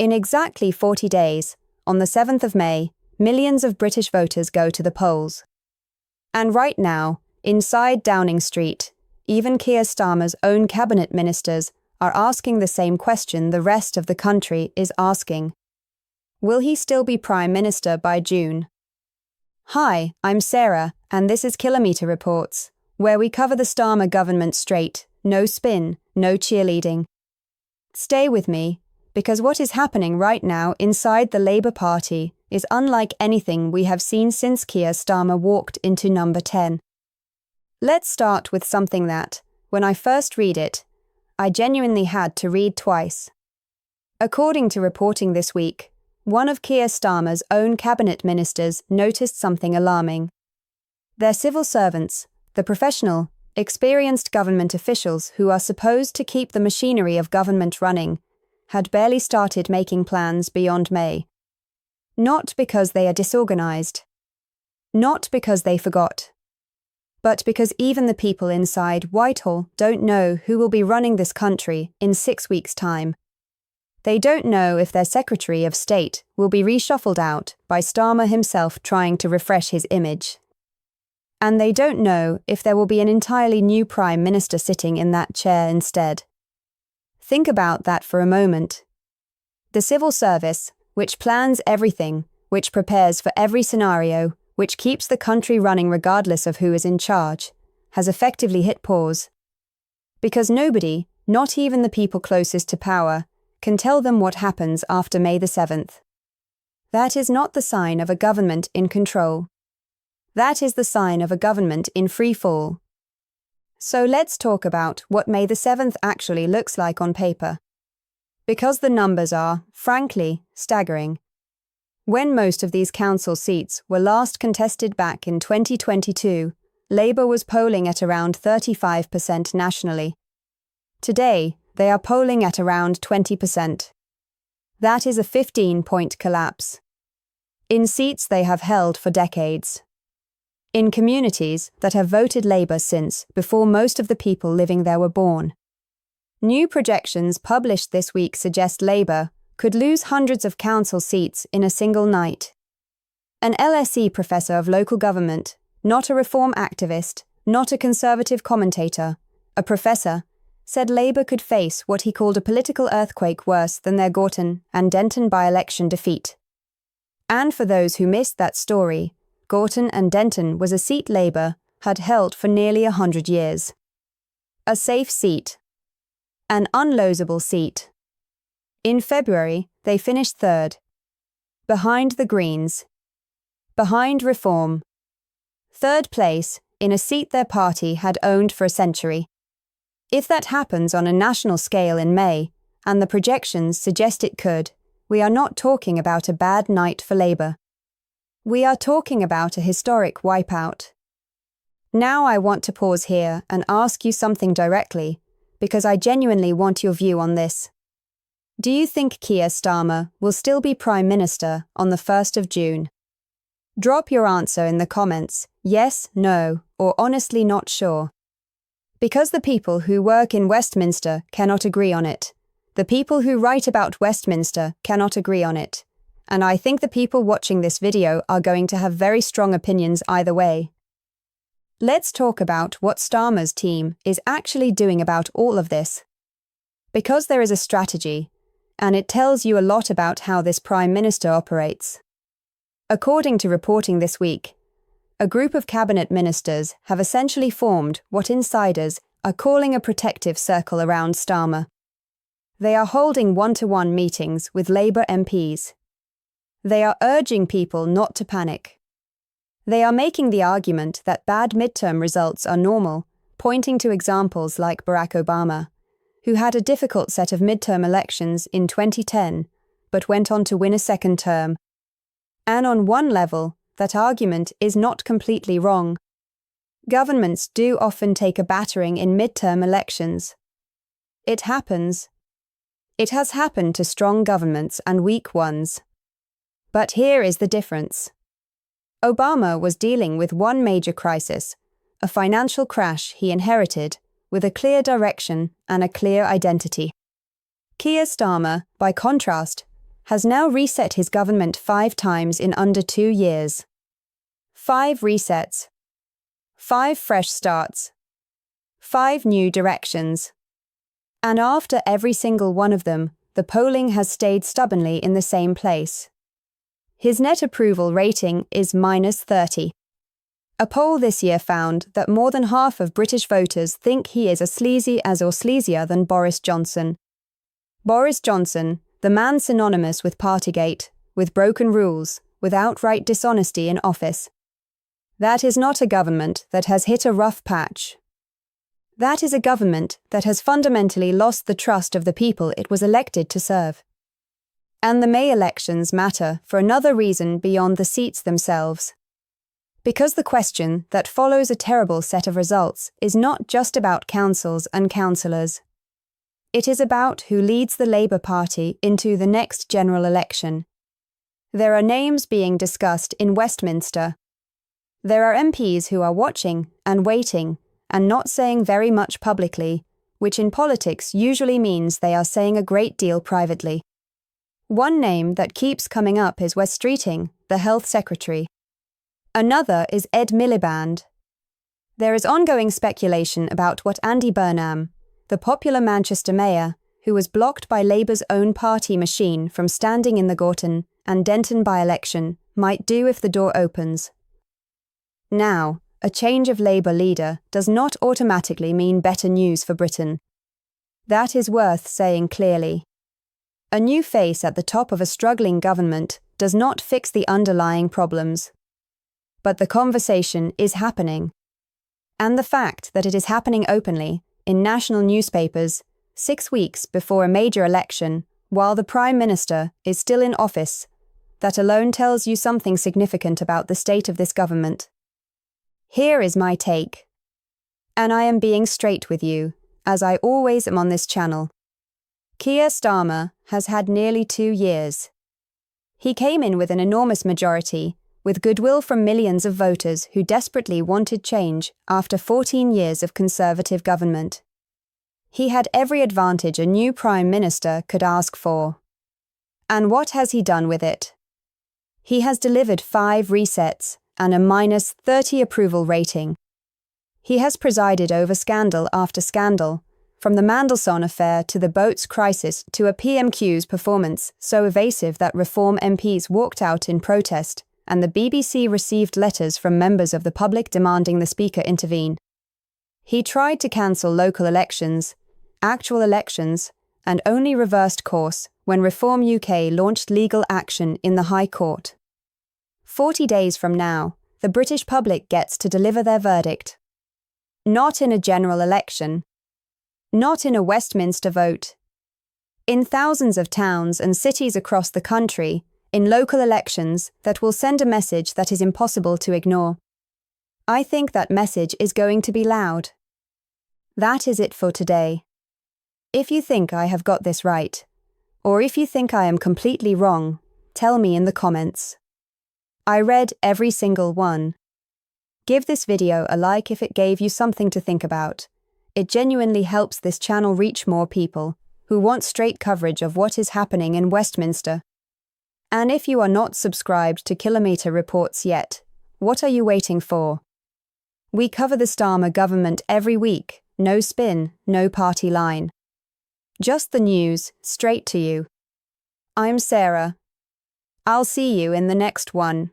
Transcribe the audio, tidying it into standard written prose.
In exactly 40 days, on the 7th of May, millions of British voters go to the polls. And right now, inside Downing Street, even Keir Starmer's own cabinet ministers are asking the same question the rest of the country is asking. Will he still be Prime Minister by June? Hi, I'm Sarah, and this is Kilometre Reports, where we cover the Starmer government straight, no spin, no cheerleading. Stay with me, because what is happening right now inside the Labour Party is unlike anything we have seen since Keir Starmer walked into number 10. Let's start with something that, when I first read it, I genuinely had to read twice. According to reporting this week, one of Keir Starmer's own cabinet ministers noticed something alarming. Their civil servants, the professional, experienced government officials who are supposed to keep the machinery of government running, had barely started making plans beyond May. Not because they are disorganized. Not because they forgot. But because even the people inside Whitehall don't know who will be running this country in 6 weeks' time. They don't know if their Secretary of State will be reshuffled out by Starmer himself trying to refresh his image. And they don't know if there will be an entirely new Prime Minister sitting in that chair instead. Think about that for a moment. The civil service, which plans everything, which prepares for every scenario, which keeps the country running regardless of who is in charge, has effectively hit pause. Because nobody, not even the people closest to power, can tell them what happens after May the 7th. That is not the sign of a government in control. That is the sign of a government in free fall. So let's talk about what May the 7th actually looks like on paper. Because the numbers are, frankly, staggering. When most of these council seats were last contested back in 2022, Labour was polling at around 35% nationally. Today, they are polling at around 20%. That is a 15-point collapse. In seats they have held for decades. In communities that have voted Labour since before most of the people living there were born. New projections published this week suggest Labour could lose hundreds of council seats in a single night. An LSE professor of local government, not a reform activist, not a conservative commentator, a professor, said Labour could face what he called a political earthquake worse than their Gorton and Denton by-election defeat. And for those who missed that story, Gorton and Denton was a seat Labour had held for nearly 100 years. A safe seat. An unlosable seat. In February, they finished third. Behind the Greens. Behind Reform. Third place, in a seat their party had owned for a century. If that happens on a national scale in May, and the projections suggest it could, we are not talking about a bad night for Labour. We are talking about a historic wipeout. Now I want to pause here and ask you something directly, because I genuinely want your view on this. Do you think Keir Starmer will still be Prime Minister on the 1st of June? Drop your answer in the comments, yes, no, or honestly not sure. Because the people who work in Westminster cannot agree on it. The people who write about Westminster cannot agree on it. And I think the people watching this video are going to have very strong opinions either way. Let's talk about what Starmer's team is actually doing about all of this. Because there is a strategy, and it tells you a lot about how this Prime Minister operates. According to reporting this week, a group of cabinet ministers have essentially formed what insiders are calling a protective circle around Starmer. They are holding one-to-one meetings with Labour MPs. They are urging people not to panic. They are making the argument that bad midterm results are normal, pointing to examples like Barack Obama, who had a difficult set of midterm elections in 2010, but went on to win a second term. And on one level, that argument is not completely wrong. Governments do often take a battering in midterm elections. It happens. It has happened to strong governments and weak ones. But here is the difference. Obama was dealing with one major crisis, a financial crash he inherited, with a clear direction and a clear identity. Keir Starmer, by contrast, has now reset his government 5 times in under 2 years. 5 resets. 5 fresh starts. 5 new directions. And after every single one of them, the polling has stayed stubbornly in the same place. His net approval rating is -30. A poll this year found that more than half of British voters think he is as sleazy as or sleazier than Boris Johnson. Boris Johnson, the man synonymous with Partygate, with broken rules, with outright dishonesty in office. That is not a government that has hit a rough patch. That is a government that has fundamentally lost the trust of the people it was elected to serve. And the May elections matter for another reason beyond the seats themselves. Because the question that follows a terrible set of results is not just about councils and councillors. It is about who leads the Labour Party into the next general election. There are names being discussed in Westminster. There are MPs who are watching and waiting and not saying very much publicly, which in politics usually means they are saying a great deal privately. One name that keeps coming up is Wes Streeting, the Health Secretary. Another is Ed Miliband. There is ongoing speculation about what Andy Burnham, the popular Manchester mayor, who was blocked by Labour's own party machine from standing in the Gorton and Denton by-election, might do if the door opens. Now, a change of Labour leader does not automatically mean better news for Britain. That is worth saying clearly. A new face at the top of a struggling government does not fix the underlying problems. But the conversation is happening. And the fact that it is happening openly, in national newspapers, 6 weeks before a major election, while the Prime Minister is still in office, that alone tells you something significant about the state of this government. Here is my take. And I am being straight with you, as I always am on this channel. Keir Starmer has had nearly 2 years. He came in with an enormous majority, with goodwill from millions of voters who desperately wanted change after 14 years of Conservative government. He had every advantage a new Prime Minister could ask for. And what has he done with it? He has delivered 5 resets and a -30 approval rating. He has presided over scandal after scandal, from the Mandelson affair to the boats crisis to a PMQ's performance so evasive that Reform MPs walked out in protest, and the BBC received letters from members of the public demanding the Speaker intervene. He tried to cancel local elections, actual elections, and only reversed course when Reform UK launched legal action in the High Court. 40 days from now, the British public gets to deliver their verdict. Not in a general election. Not in a Westminster vote. In thousands of towns and cities across the country, in local elections that will send a message that is impossible to ignore. I think that message is going to be loud. That is it for today. If you think I have got this right, or if you think I am completely wrong, tell me in the comments. I read every single one. Give this video a like if it gave you something to think about. It genuinely helps this channel reach more people who want straight coverage of what is happening in Westminster. And if you are not subscribed to Kilometre Reports yet, what are you waiting for? We cover the Starmer government every week, no spin, no party line. Just the news, straight to you. I'm Sarah. I'll see you in the next one.